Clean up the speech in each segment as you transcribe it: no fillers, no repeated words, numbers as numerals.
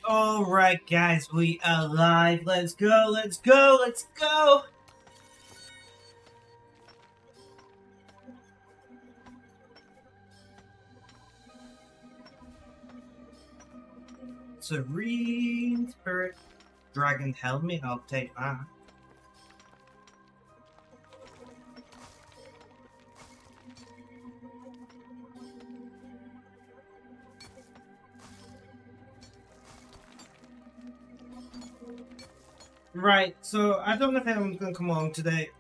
Alright guys, we are live. Let's go, let's go, let's go! Serene Spirit Dragon Helmet, I'll take that. Right, so I don't know if anyone's going to come along today.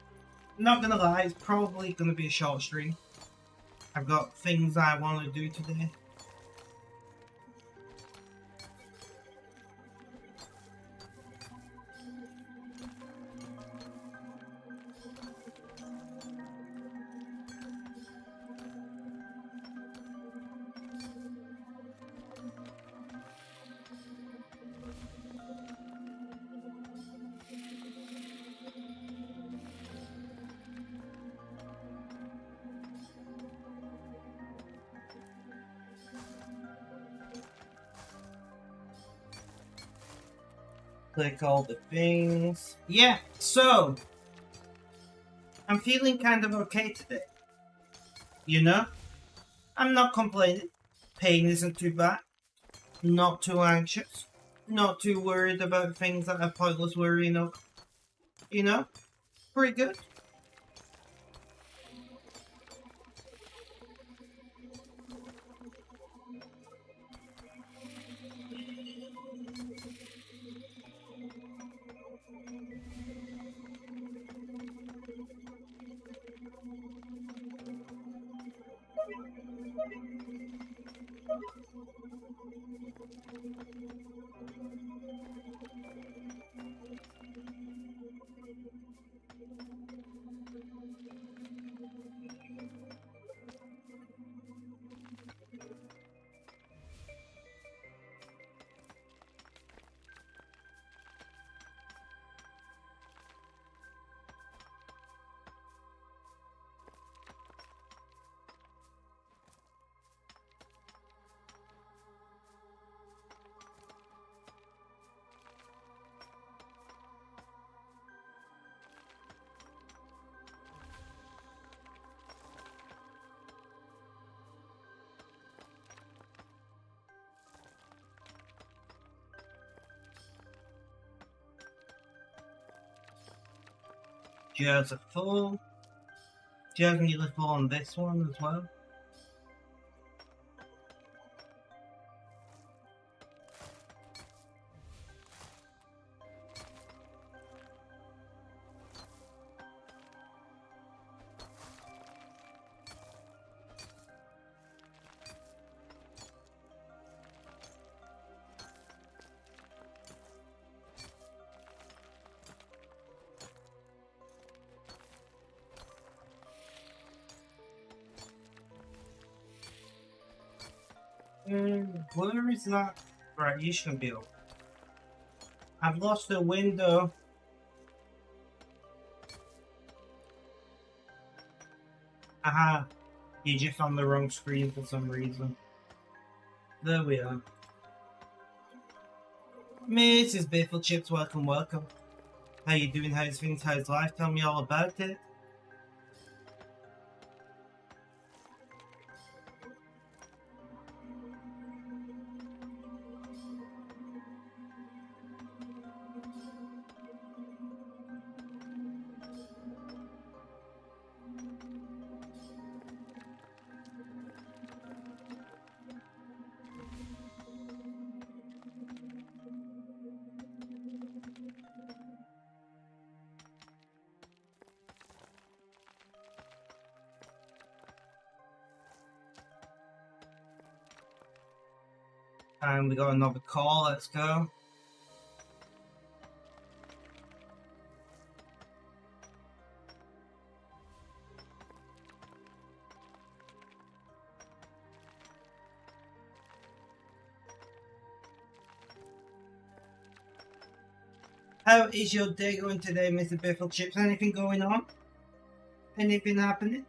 Not going to lie, it's probably going to be a short stream. I've got things I want to do today. Click all the things. Yeah, so I'm feeling kind of okay today. You know? I'm not complaining. Pain isn't too bad. Not too anxious. Not too worried about things that are pointless worrying of. You know? Pretty good. Gears are full. Gears nearly full on this one as well. Where is that? Right, you should be able. I've lost the window. Aha, you're just on the wrong screen for some reason. There we are. Mrs. Biffle Chips, welcome, welcome. How you doing? How's things? How's life? Tell me all about it. And we got another call, let's go. How is your day going today, Mr. Biffle Chips? Anything going on? Anything happening?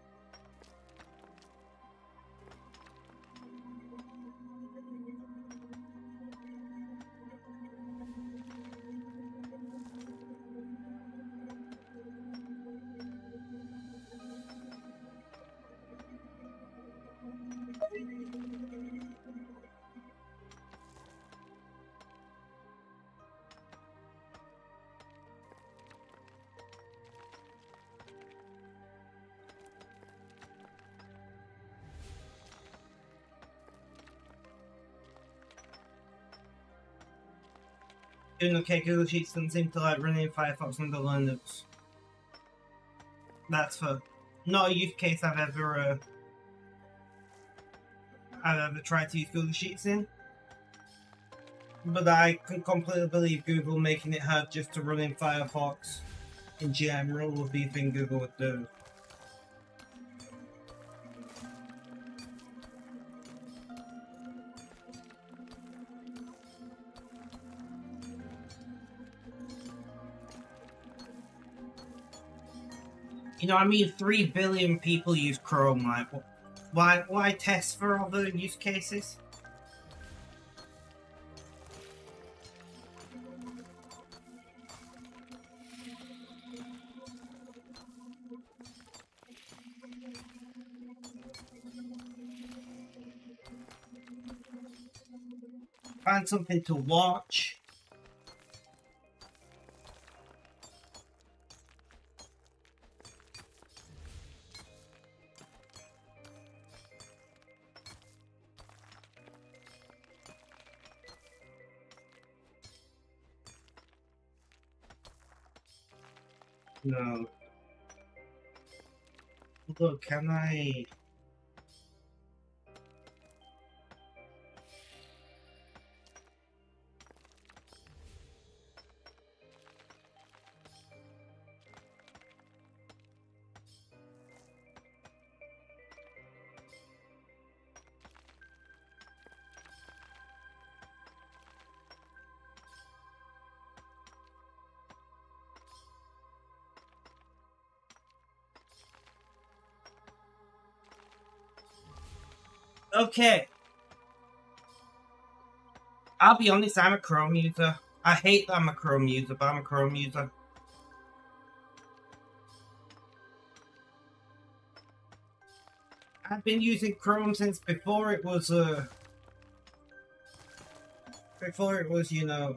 Doing okay, Google Sheets doesn't seem to like running Firefox under Linux. That's for not a use case I've ever tried to use Google Sheets in. But I can completely believe Google making it hard just to run in Firefox in general would be a thing Google would do. You know, I mean, 3 billion people use Chrome. Like, why test for other use cases? Find something to watch. No. Look, can I... Okay. I'll be honest, I'm a Chrome user. I hate that I'm a Chrome user, but I'm a Chrome user. I've been using Chrome since before it was, you know,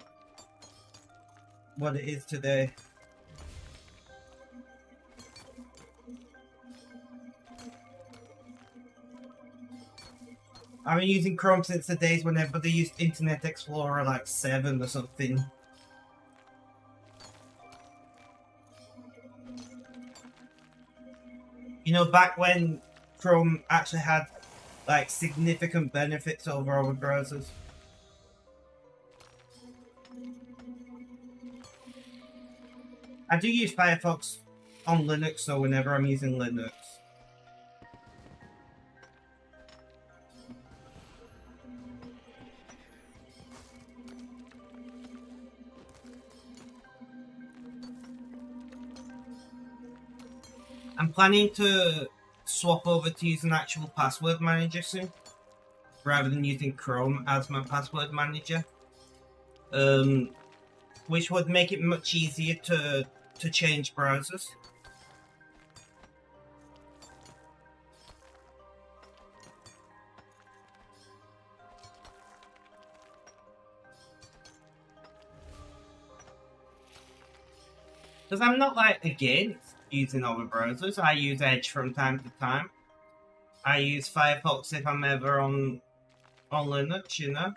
what it is today. I've been using Chrome since the days when everybody used Internet Explorer like 7 or something. You know, back when Chrome actually had like significant benefits over other browsers. I do use Firefox on Linux, so whenever I'm using Linux. I'm planning to swap over to use an actual password manager soon, rather than using Chrome as my password manager. Which would make it much easier to change browsers. Because I'm not like against using other browsers. I use Edge from time to time. I use Firefox if I'm ever on Linux, you know.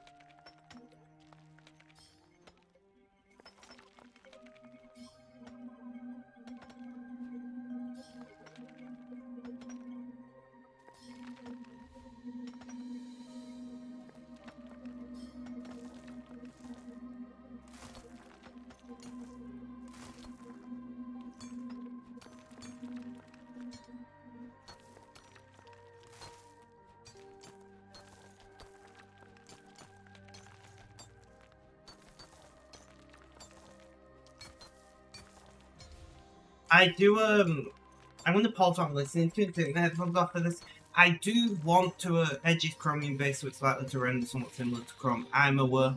I do, I'm going to pause on listening to it, take the headphones off for this. I do want to, Edge is Chromium based, so it's likely to render somewhat similar to Chrome. I'm aware.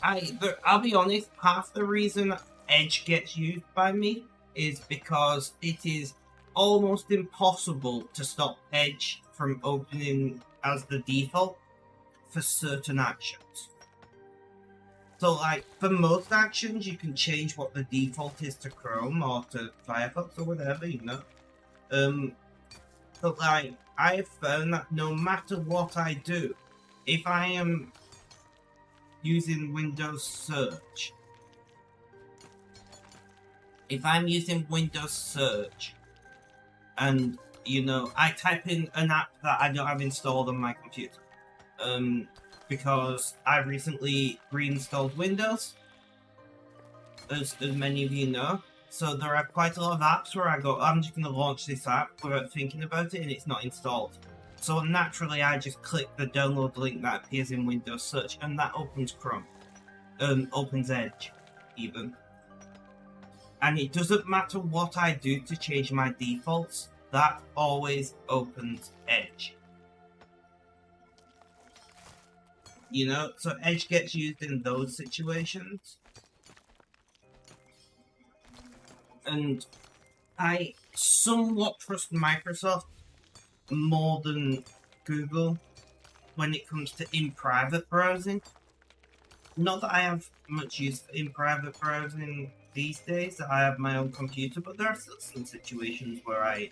I'll be honest, half the reason Edge gets used by me is because it is almost impossible to stop Edge from opening as the default for certain actions. So, like, for most actions, you can change what the default is to Chrome or to Firefox or whatever, you know. But, like, I have found that no matter what I do, if I am using Windows Search, if I'm using Windows Search and, you know, I type in an app that I don't have installed on my computer, because I recently reinstalled Windows, as many of you know, so there are quite a lot of apps where I go, I'm just going to launch this app without thinking about it, and it's not installed. So naturally I just click the download link that appears in Windows Search, and that opens Chrome. Opens Edge, even. And it doesn't matter what I do to change my defaults, that always opens Edge. You know, so Edge gets used in those situations. And I somewhat trust Microsoft more than Google when it comes to in-private browsing. Not that I have much use for in-private browsing these days, that I have my own computer, but there are still some situations where I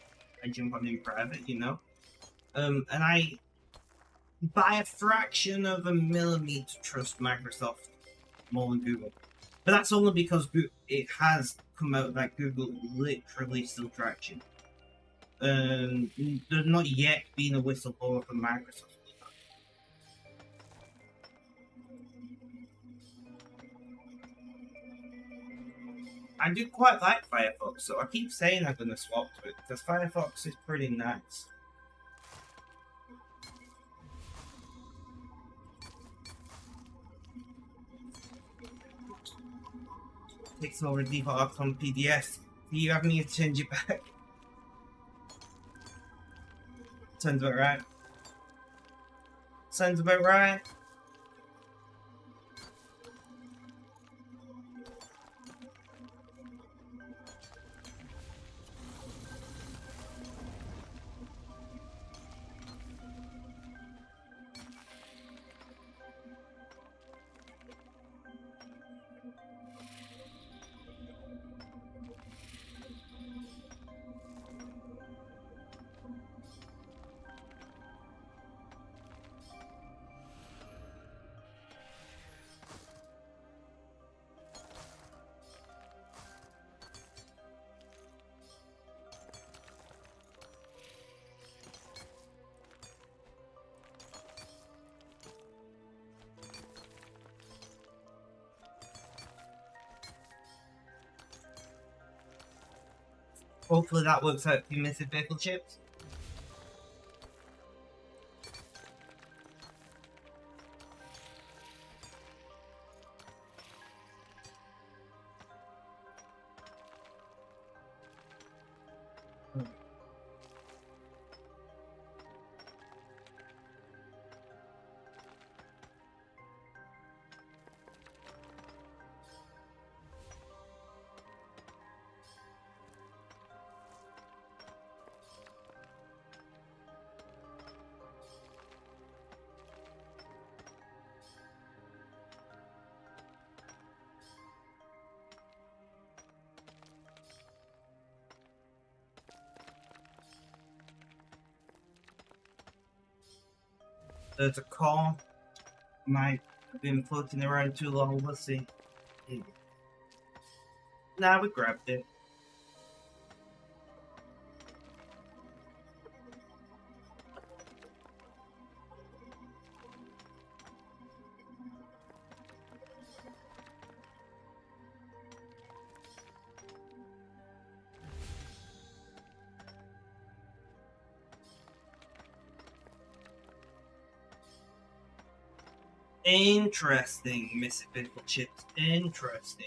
jump on in-private, you know? And I, by a fraction of a millimeter, trust Microsoft more than Google. But that's only because it has come out that Google literally still traction. There's not yet been a whistleblower from Microsoft. I do quite like Firefox, so I keep saying I'm going to swap to it, because Firefox is pretty nice. Takes over default from PDS. Do you have me to change it back? Sounds about right. Sounds about right. Hopefully that works out for you, Mrs. Pickle Chips. There's a call. Might have been floating around too long. We'll see. Nah, we grabbed it. Interesting, Mrs. Pickle Chips. Interesting.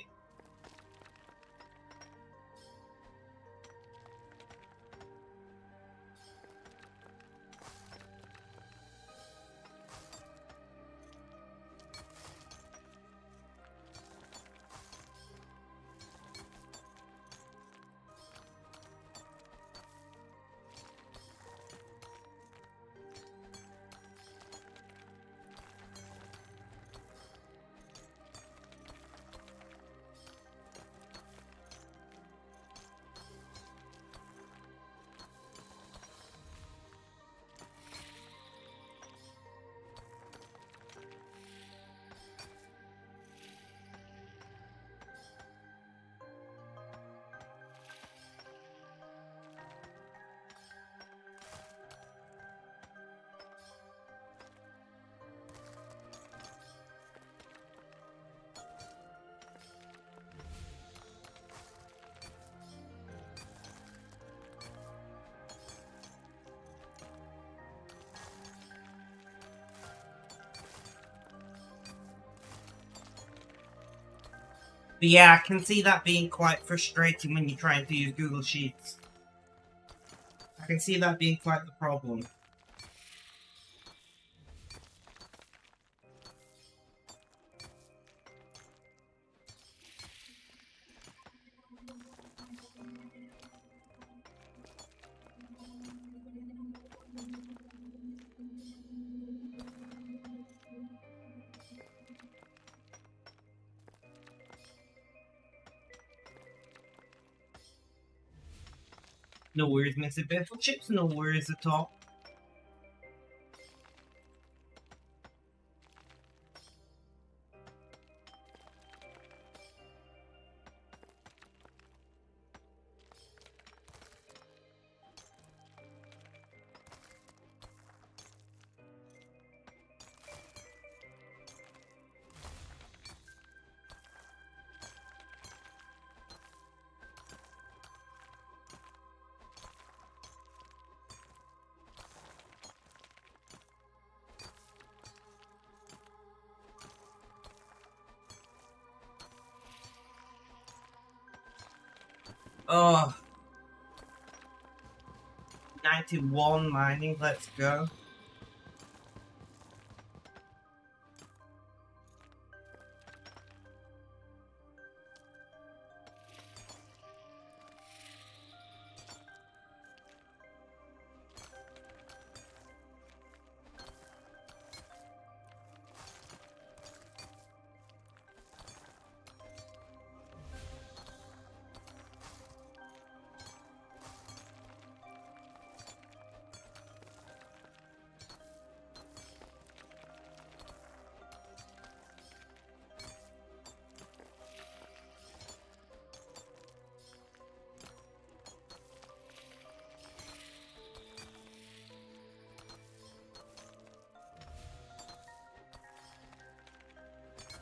But yeah, I can see that being quite frustrating when you're trying to use Google Sheets. I can see that being quite the problem. No worries, Mr. Biffle Chips, no worries at all. Oh, 91 mining, let's go.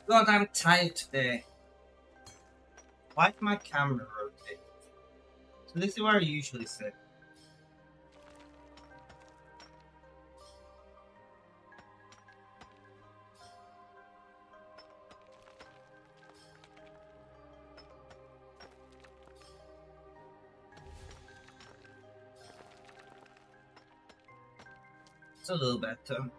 God, I'm tired today. Why is my camera rotating? So this is where I usually sit. It's a little better.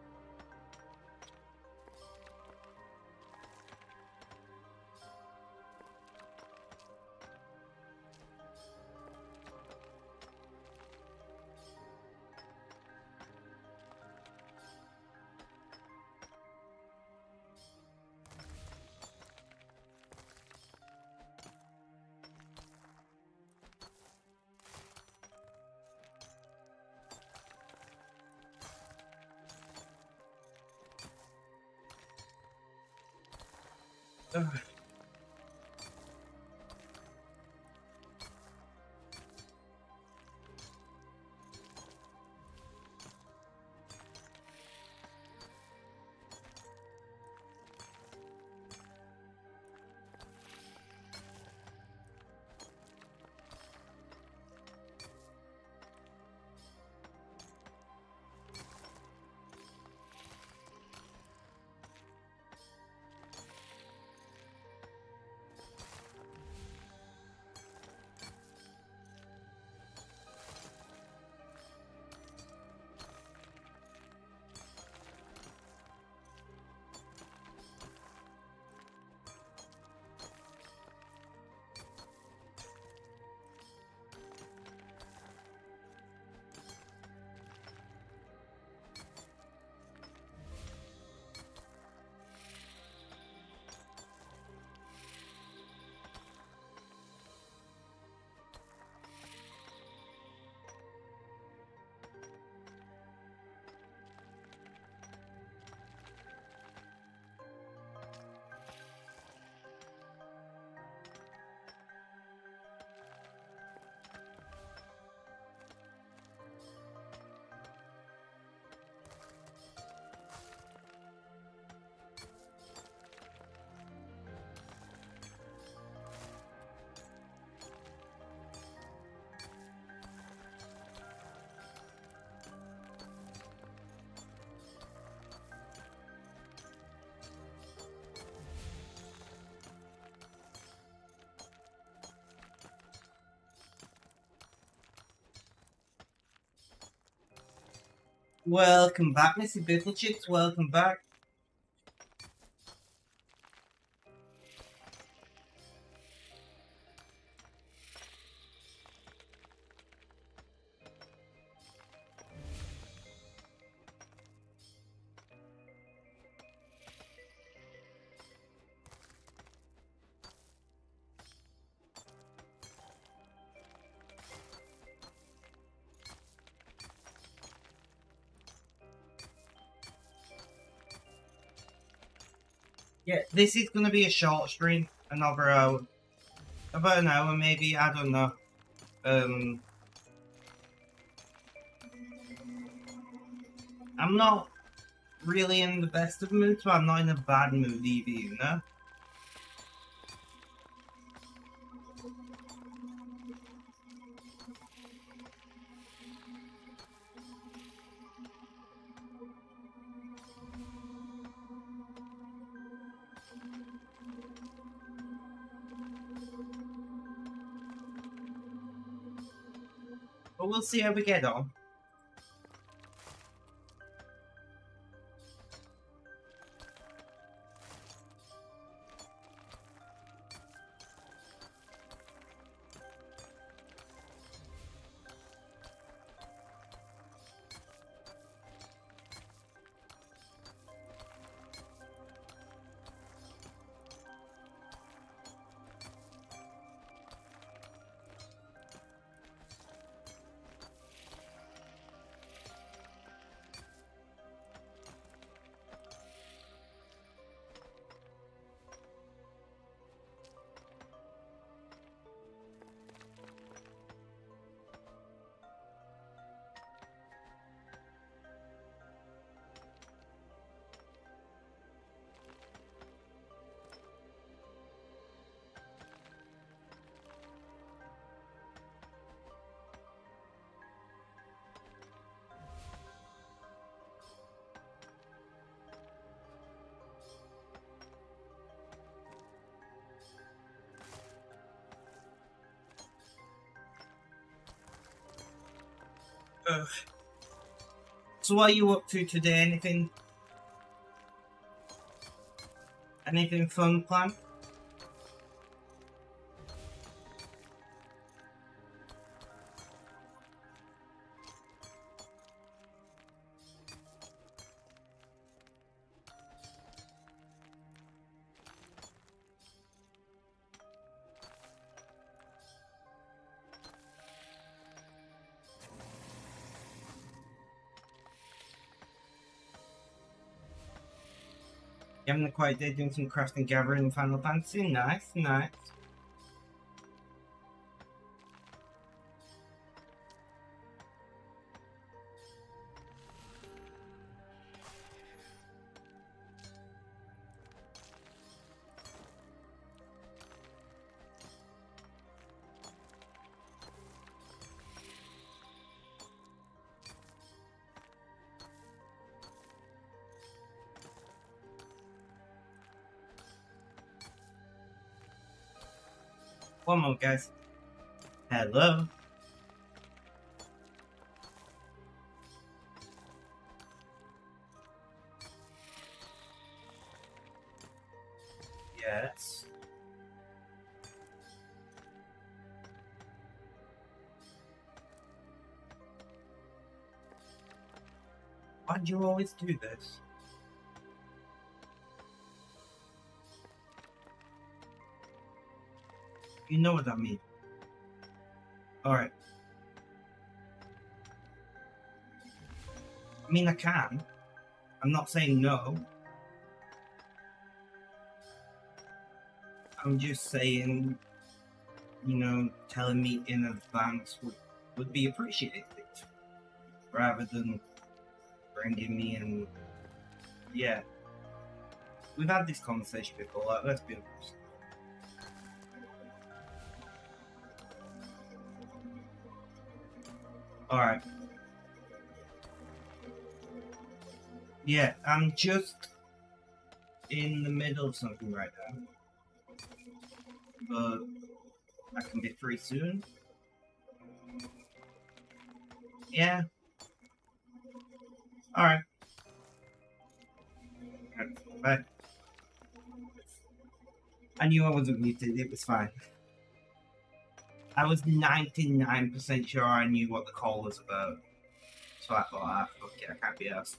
Ugh. Welcome back, Missy Bifflechips. Welcome back. Yeah, this is gonna be a short stream, another hour, about an hour maybe. I don't know. I'm not really in the best of moods, but I'm not in a bad mood either, you know? But we'll see how we get on. So what are you up to today? Anything fun planned? You having a quiet day doing some crafting, gathering in Final Fantasy? Nice, nice. One more, guys. Hello. Yes. Why do you always do this? You know what I mean. Alright. I mean, I can. I'm not saying no. I'm just saying, you know, telling me in advance would be appreciated. Rather than bringing me in. Yeah. We've had this conversation before, like, let's be honest. Alright. Yeah, I'm just in the middle of something right now. But I can be free soon. Yeah. Alright. Bye. I knew I wasn't muted, it was fine. I was 99% sure I knew what the call was about. So I thought, fuck it, I can't be asked.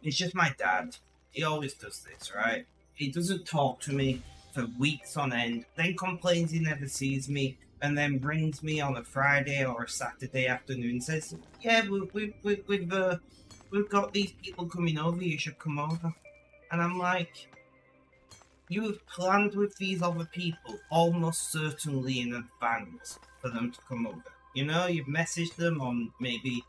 It's just my dad. He always does this, right? He doesn't talk to me for weeks on end, then complains he never sees me, and then rings me on a Friday or a Saturday afternoon and says, yeah, we've got these people coming over, you should come over. And I'm like, you have planned with these other people almost certainly in advance for them to come over. You know, you've messaged them on maybe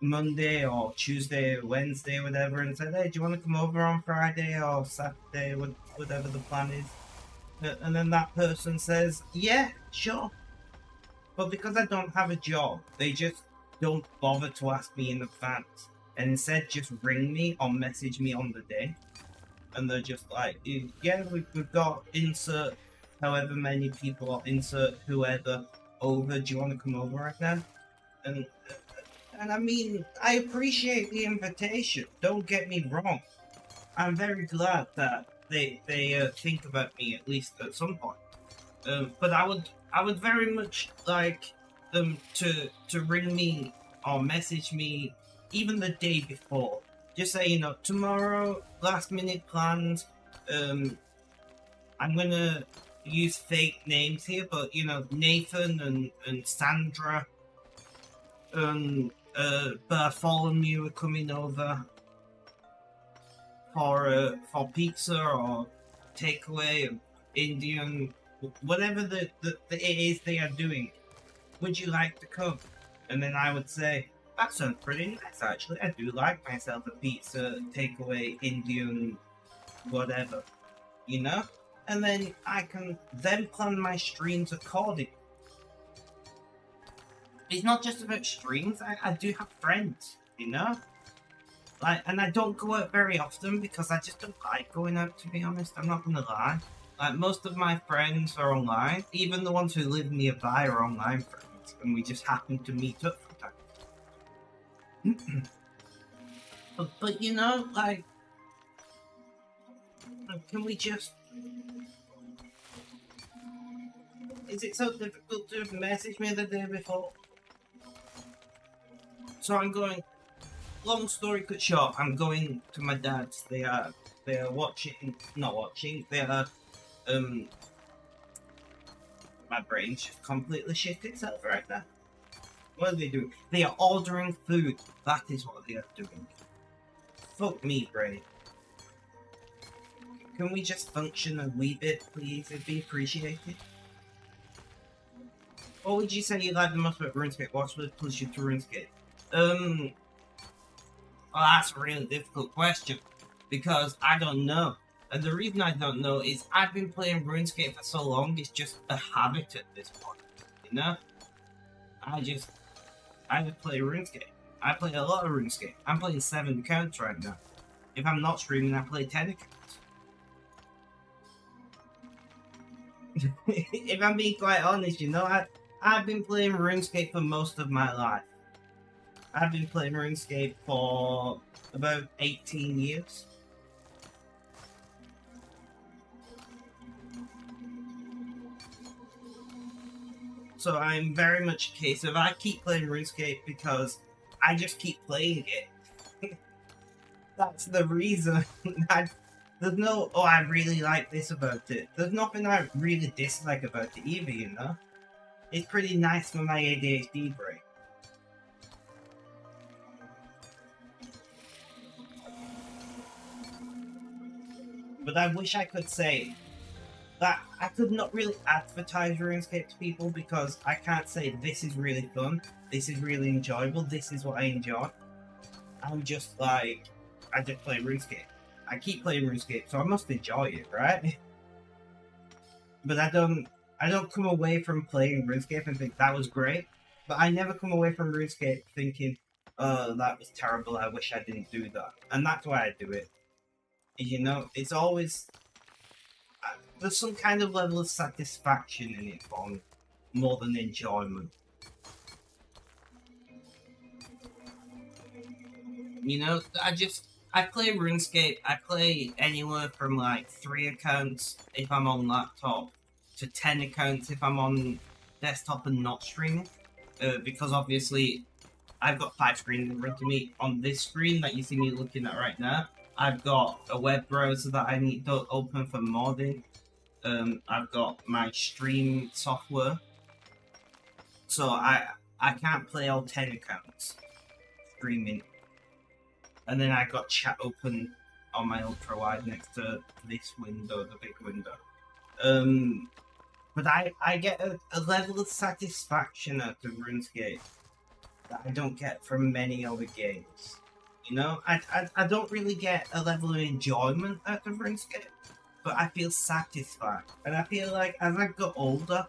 Monday or Tuesday or Wednesday or whatever and said, hey, do you want to come over on Friday or Saturday, whatever the plan is? And then that person says, yeah, sure. But because I don't have a job, they just don't bother to ask me in advance. And instead just ring me or message me on the day. And they're just like, yeah, we've got insert however many people or insert whoever over. Do you want to come over right now? And I mean, I appreciate the invitation. Don't get me wrong. I'm very glad that they think about me at least at some point. But I would very much like them to ring me or message me even the day before. Just say, you know, tomorrow, last minute plans. I'm gonna use fake names here, but you know, Nathan and Sandra and Bartholomew are coming over for pizza or takeaway, Indian, whatever it is they are doing. Would you like to come? And then I would say, that sounds pretty nice actually. I do like myself a pizza, takeaway, Indian, whatever. You know? And then I can then plan my streams accordingly. It's not just about streams, I do have friends, you know? Like, and I don't go out very often because I just don't like going out, to be honest. I'm not gonna lie. Like, most of my friends are online. Even the ones who live nearby are online friends. And we just happen to meet up sometimes. but you know, like, can we just... Is it so difficult to message me the day before? So I'm going... Long story cut short, I'm going to my dad's. They are watching... Not watching. They are... My brain's just completely shit itself right now. What are they doing? They are ordering food. That is what they are doing. Fuck me, brain. Can we just function a wee bit, please? It'd be appreciated. What would you say you like the most about RuneScape? What's what pushes you to RuneScape? Well, that's a really difficult question. Because I don't know. And the reason I don't know is I've been playing RuneScape for so long, it's just a habit at this point. You know? I just play RuneScape. I play a lot of RuneScape. I'm playing 7 accounts right now. If I'm not streaming, I play 10 accounts. If I'm being quite honest, you know, I've been playing RuneScape for most of my life. I've been playing RuneScape for about 18 years. So I'm very much a case of I keep playing RuneScape because I just keep playing it. That's the reason. There's no, oh, I really like this about it. There's nothing I really dislike about it either, you know? It's pretty nice for my ADHD brain. But I wish I could say that I could not really advertise RuneScape to people because I can't say this is really fun, this is really enjoyable, this is what I enjoy. I'm just like, I just play RuneScape. I keep playing RuneScape, so I must enjoy it, right? But I don't come away from playing RuneScape and think that was great. But I never come away from RuneScape thinking, oh, that was terrible, I wish I didn't do that. And that's why I do it. You know, it's always... there's some kind of level of satisfaction in it for me. more than enjoyment. You know, I play RuneScape. I play anywhere from like 3 accounts if I'm on laptop to 10 accounts if I'm on desktop and not streaming. Because obviously I've got 5 screens in front of me. On this screen that you see me looking at right now, I've got a web browser that I need to open for modding. I've got my stream software. So I can't play all 10 accounts streaming. And then I got chat open on my ultra wide next to this window, the big window. But I get a level of satisfaction out of RuneScape that I don't get from many other games. You know, I don't really get a level of enjoyment out of RuneScape, but I feel satisfied. And I feel like as I got older,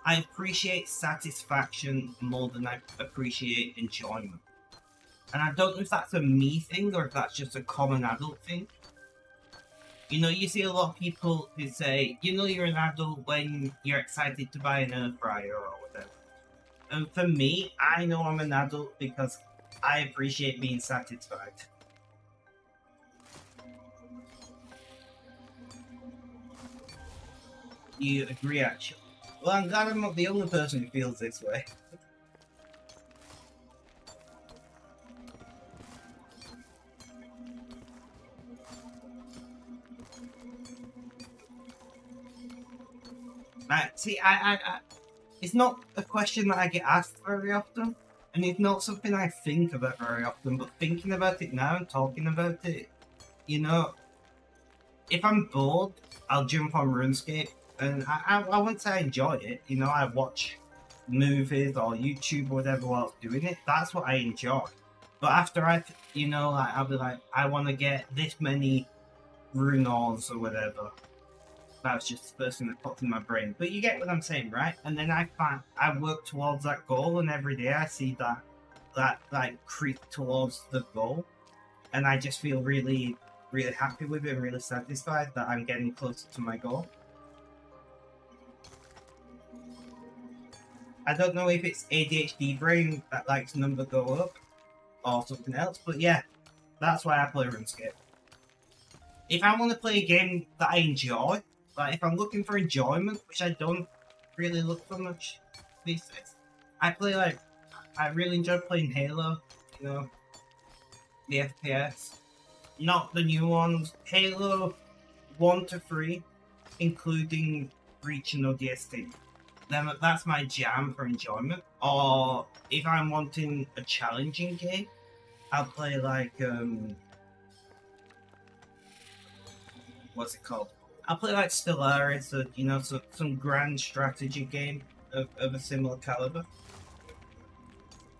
I appreciate satisfaction more than I appreciate enjoyment. And I don't know if that's a me thing or if that's just a common adult thing. You know, you see a lot of people who say, you know, you're an adult when you're excited to buy an air fryer or whatever. And for me, I know I'm an adult because I appreciate being satisfied. You agree, actually? Well, I'm glad I'm not the only person who feels this way. See, it's not a question that I get asked very often, and it's not something I think about very often, but thinking about it now and talking about it, you know, if I'm bored, I'll jump on RuneScape, and I wouldn't say I enjoy it, you know, I watch movies or YouTube or whatever while doing it, that's what I enjoy. But after you know, like, I'll be like, I want to get this many runes or whatever. That was just the first thing that popped in my brain. But you get what I'm saying, right? And then I work towards that goal, and every day I see that like creep towards the goal, and I just feel really, really happy with it and really satisfied that I'm getting closer to my goal. I don't know if it's ADHD brain that likes number go up or something else, but yeah, that's why I play RuneScape. If I want to play a game that I enjoy, like if I'm looking for enjoyment, which I don't really look for much these days, I really enjoy playing Halo, you know, the FPS. Not the new ones, Halo 1 to 3, including Reach and ODST. Then that's my jam for enjoyment. Or if I'm wanting a challenging game, I'll play like what's it called? I'll play like Stellaris, or you know, some grand strategy game of a similar caliber.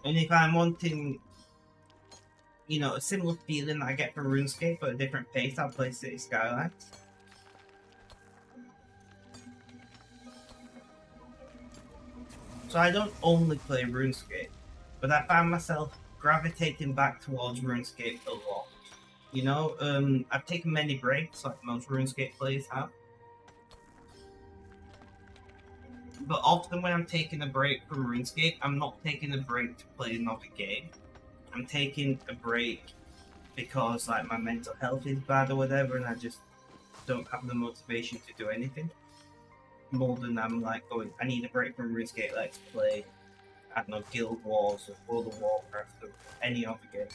And if I'm wanting, you know, a similar feeling that I get from RuneScape but a different pace, I'll play City Skylines. So I don't only play RuneScape, but I find myself gravitating back towards RuneScape a lot. You know, I've taken many breaks, like most RuneScape players have. But often when I'm taking a break from RuneScape, I'm not taking a break to play another game. I'm taking a break because like my mental health is bad or whatever, and I just don't have the motivation to do anything. More than I'm like going, I need a break from RuneScape, let's play, I don't know, Guild Wars or World of Warcraft or any other game.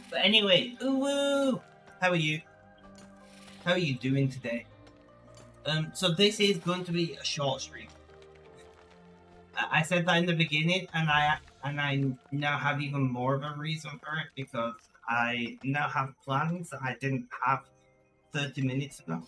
But anyway, ooh, how are you? How are you doing today? So this is going to be a short stream. I said that in the beginning, and I now have even more of a reason for it because I now have plans that I didn't have 30 minutes ago.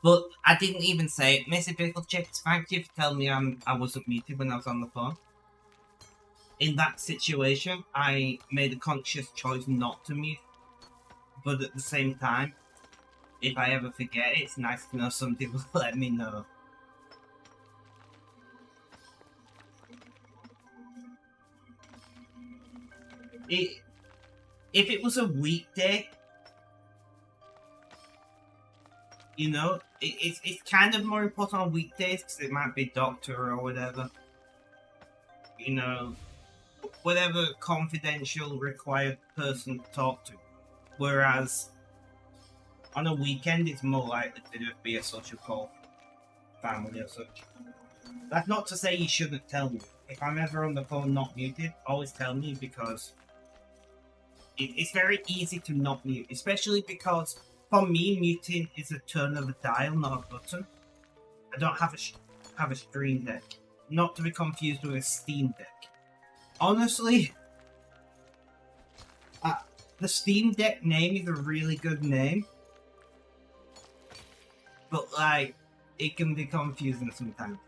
But I didn't even say it. Missy Pickle Chips, thank you for telling me I wasn't muted when I was on the phone. In that situation, I made a conscious choice not to mute. But at the same time, if I ever forget it, it's nice to know somebody will let me know. If it was a weekday, you know, it's kind of more important on weekdays because it might be doctor or whatever. You know, whatever confidential required person to talk to. Whereas on a weekend, it's more likely to just be a social call, family or such. That's not to say you shouldn't tell me. If I'm ever on the phone not muted, always tell me because it's very easy to not mute, especially because for me, muting is a turn of a dial, not a button. I don't have a Stream Deck, not to be confused with a Steam Deck. Honestly, the Steam Deck name is a really good name, but like it can be confusing sometimes.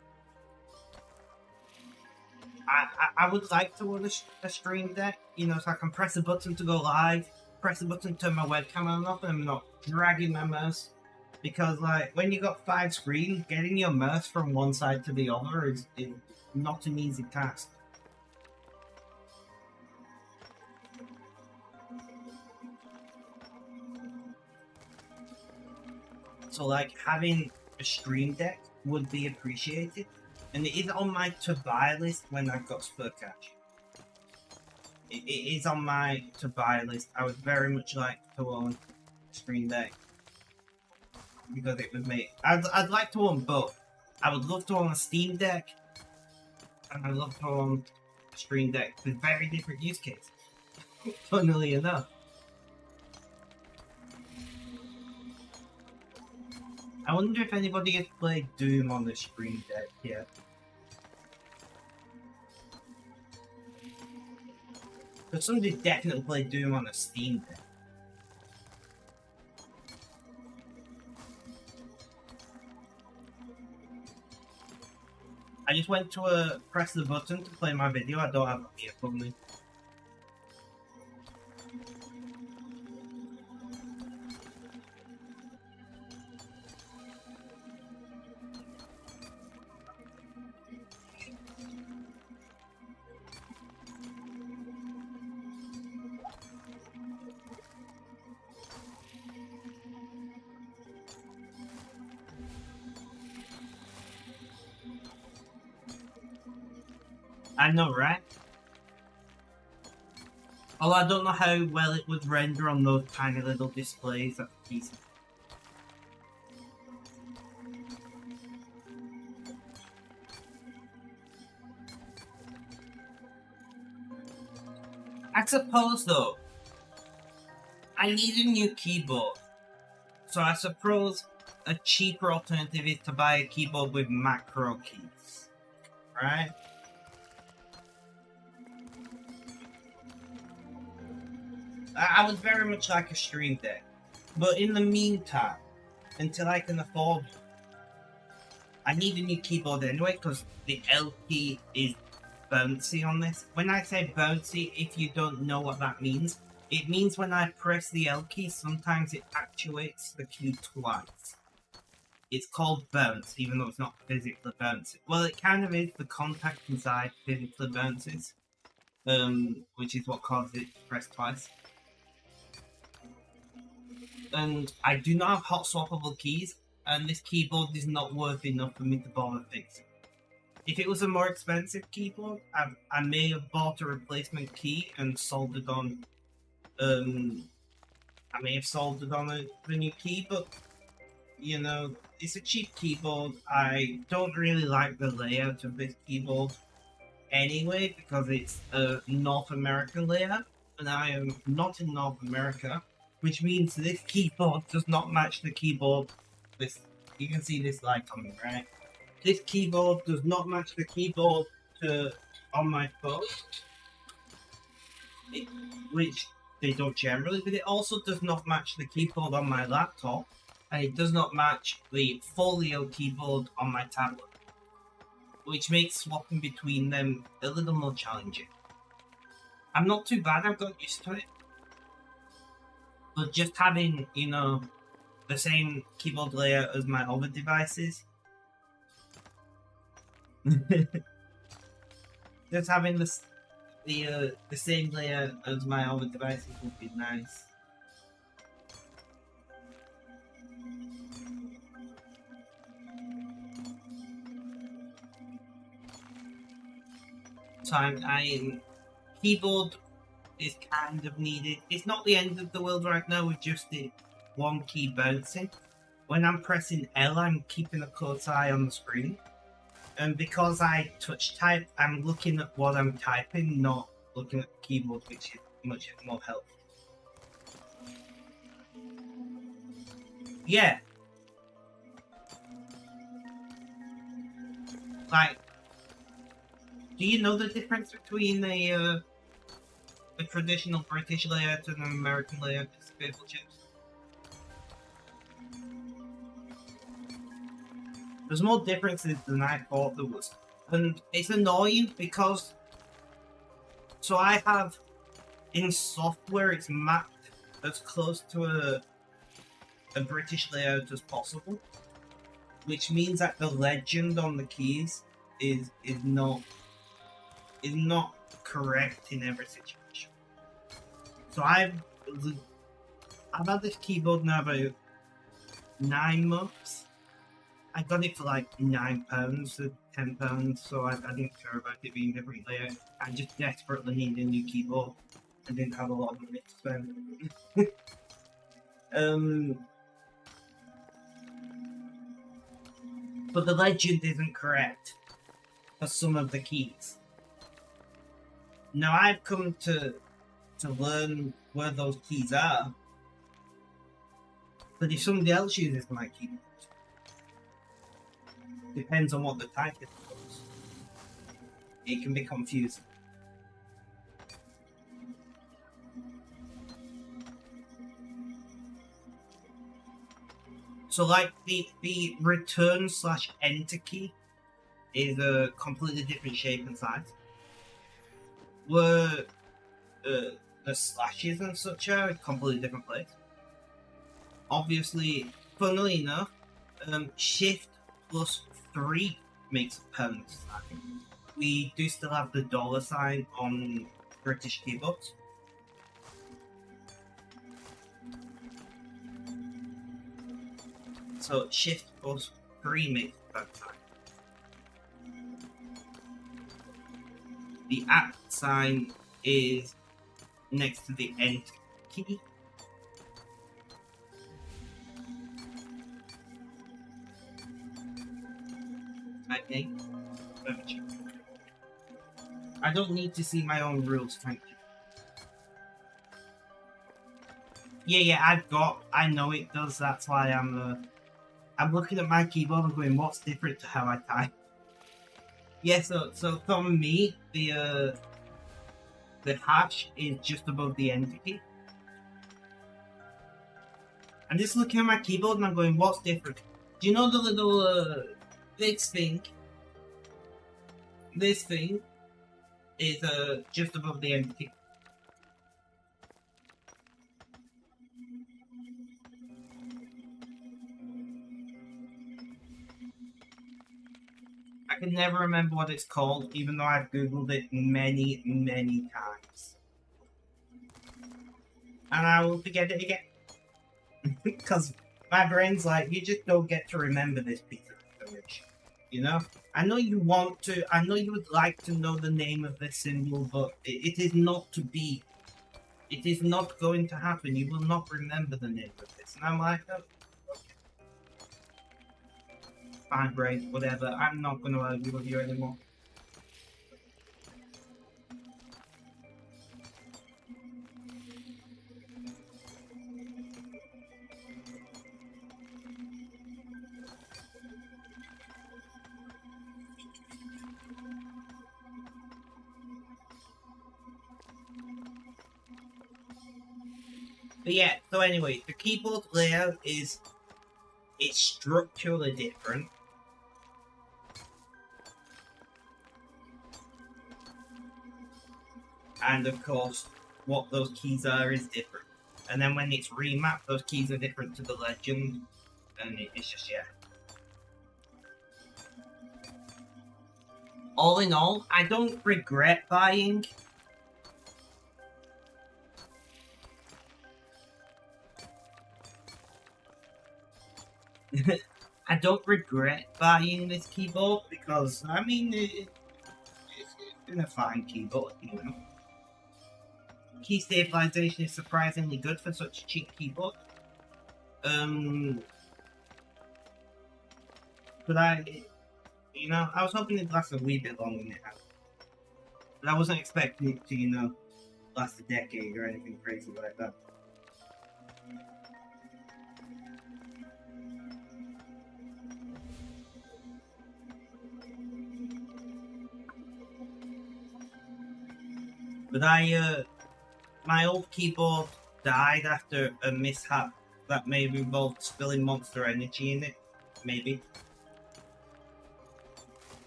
I would like to own a Stream Deck, you know, so I can press a button to go live, press a button to turn my webcam on and off, and I'm not dragging my mouse. Because, like, when you got 5 screens, getting your mouse from one side to the other is not an easy task. So, like, having a Stream Deck would be appreciated. And it is on my to-buy list when I've got spare cash. It is on my to-buy list. I would very much like to own a Stream Deck. Because it would make... I'd like to own both. I would love to own a Steam Deck. And I'd love to own a Stream Deck with very different use cases. Funnily enough. I wonder if anybody has played Doom on the Stream Deck yet. But somebody definitely played Doom on a Steam Deck. I just went to press the button to play my video. I don't have a vehicle with me. I know, right? Although I don't know how well it would render on those tiny little displays at the PC. I suppose though, I need a new keyboard. So I suppose a cheaper alternative is to buy a keyboard with macro keys. Right? I would very much like a Stream Deck. But in the meantime, until I can afford it, I need a new keyboard anyway, because the L key is bouncy on this. When I say bouncy, if you don't know what that means, it means when I press the L key, sometimes it actuates the key twice. It's called bounce, even though it's not physically bouncy. Well, it kind of is. The contact inside physically bounces, which is what causes it to press twice. And I do not have hot swappable keys, and this keyboard is not worth enough for me to bother fixing. If it was a more expensive keyboard, I may have bought a replacement key and soldered on. I may have soldered on the new key, but you know, it's a cheap keyboard. I don't really like the layout of this keyboard anyway, because it's a North American layout, and I am not in North America. Which means this keyboard does not match the keyboard. You can see this light on me, right? This keyboard does not match the keyboard on my phone, which they don't generally. But it also does not match the keyboard on my laptop, and it does not match the Folio keyboard on my tablet, which makes swapping between them a little more challenging. I'm not too bad, I've got used to it. But just having, you know, the same keyboard layout as my other devices, just having the same layout as my other devices would be nice. So I'm keyboard is kind of needed. It's not the end of the world right now with just the one key bouncing. When I'm pressing L, I'm keeping a close eye on the screen. And because I touch type, I'm looking at what I'm typing, not looking at the keyboard, which is much more helpful. Yeah. Like, do you know the difference between a traditional British layout and an American layout of paper chips? There's more differences than I thought there was. And it's annoying because... So I have... In software, it's mapped as close to a British layout as possible. Which means that the legend on the keys is not correct in every situation. So I've had this keyboard now about 9 months. I got it for like £9 or £10, so I didn't care about it being different layout. I just desperately needed a new keyboard. I didn't have a lot of money to spend. But the legend isn't correct for some of the keys. Now I've come to learn where those keys are. But if somebody else uses my keyboard, depends on what the type is. It can be confusing. So like the return/enter key is a completely different shape and size. Where the slashes and such are a completely different place. Obviously, funnily enough, Shift +3 makes a permanent sign. We do still have the $ on British keyboards. So Shift +3 makes a permanent sign. The @ sign is next to the Enter key. I think. Let me check. I don't need to see my own rules, thank you. Yeah, I know it does, that's why I'm looking at my keyboard and going, what's different to how I type? Yeah, so for me, the hash is just above the Enter key. I'm just looking at my keyboard and I'm going, what's different? Do you know the little, this thing is just above the Enter key. I can never remember what it's called, even though I've googled it many, many times. And I will forget it again. Because my brain's like, you just don't get to remember this piece of information. You know? I know you want to, I know you would like to know the name of this symbol, but it is not to be. It is not going to happen. You will not remember the name of this. And I'm like, oh, okay. Fine, brain, whatever. I'm not going to argue with you anymore. But yeah, so anyway, the keyboard layout is It's structurally different. And of course, what those keys are is different. And then when it's remapped, those keys are different to the legend. And it's just, yeah. All in all, I don't regret buying. I don't regret buying this keyboard because, I mean, it's been a fine keyboard, you know. Key stabilization is surprisingly good for such a cheap keyboard. But I was hoping it'd last a wee bit longer than it has. But I wasn't expecting it to, last a decade or anything crazy like that. But my old keyboard died after a mishap that may have involved spilling Monster Energy in it, maybe.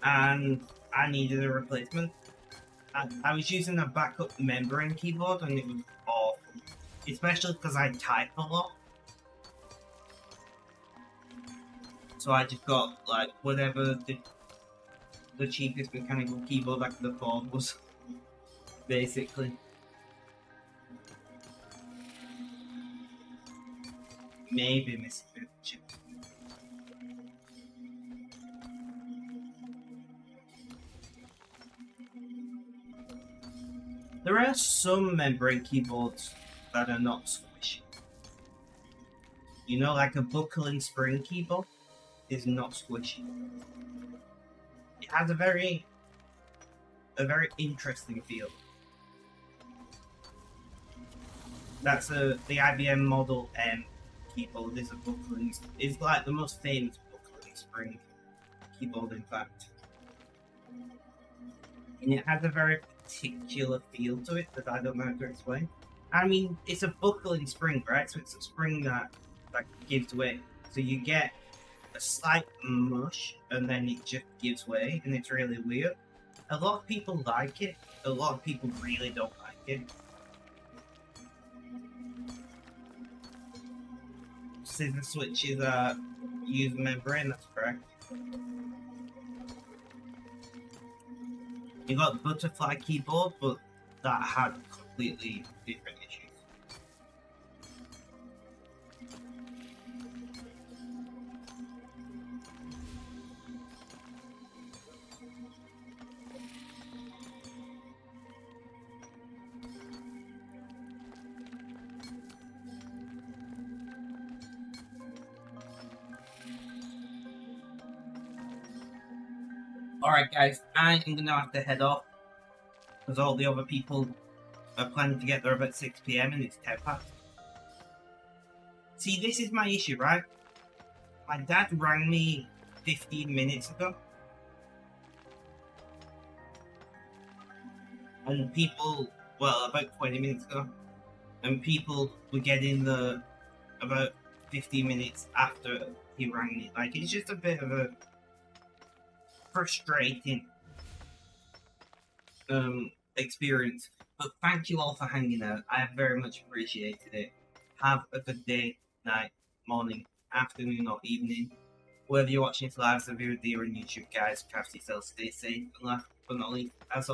And I needed a replacement. I was using a backup membrane keyboard and it was awful. Especially because I type a lot. So I just got, like, whatever the cheapest mechanical keyboard I could afford was, basically. Maybe missing a bit of chip. There are some membrane keyboards that are not squishy. Like a buckle and spring keyboard is not squishy. It has a very interesting feel. That's the IBM Model M keyboard is a buckling. Is like the most famous buckling spring keyboard, in fact. And it has a very particular feel to it that I don't know how to explain. I mean, it's a buckling spring, right? So it's a spring that gives way. So you get a slight mush, and then it just gives way, and it's really weird. A lot of people like it. A lot of people really don't like it. Scissor switches use membrane, that's correct. You got the butterfly keyboard, but that had completely different issues. Alright guys, I'm gonna have to head off because all the other people are planning to get there about 6 PM and it's 10 past. See, this is my issue, right? My dad rang me 15 minutes ago. And about 20 minutes ago. And people were getting about 15 minutes after he rang me. Like, it's just a bit of a frustrating experience. But thank you all for hanging out. I have very much appreciated it. Have a good day, night, morning, afternoon, or evening. Whether you're watching this live, so if you're on YouTube, guys, craft yourself, stay safe, and last but not least, as always,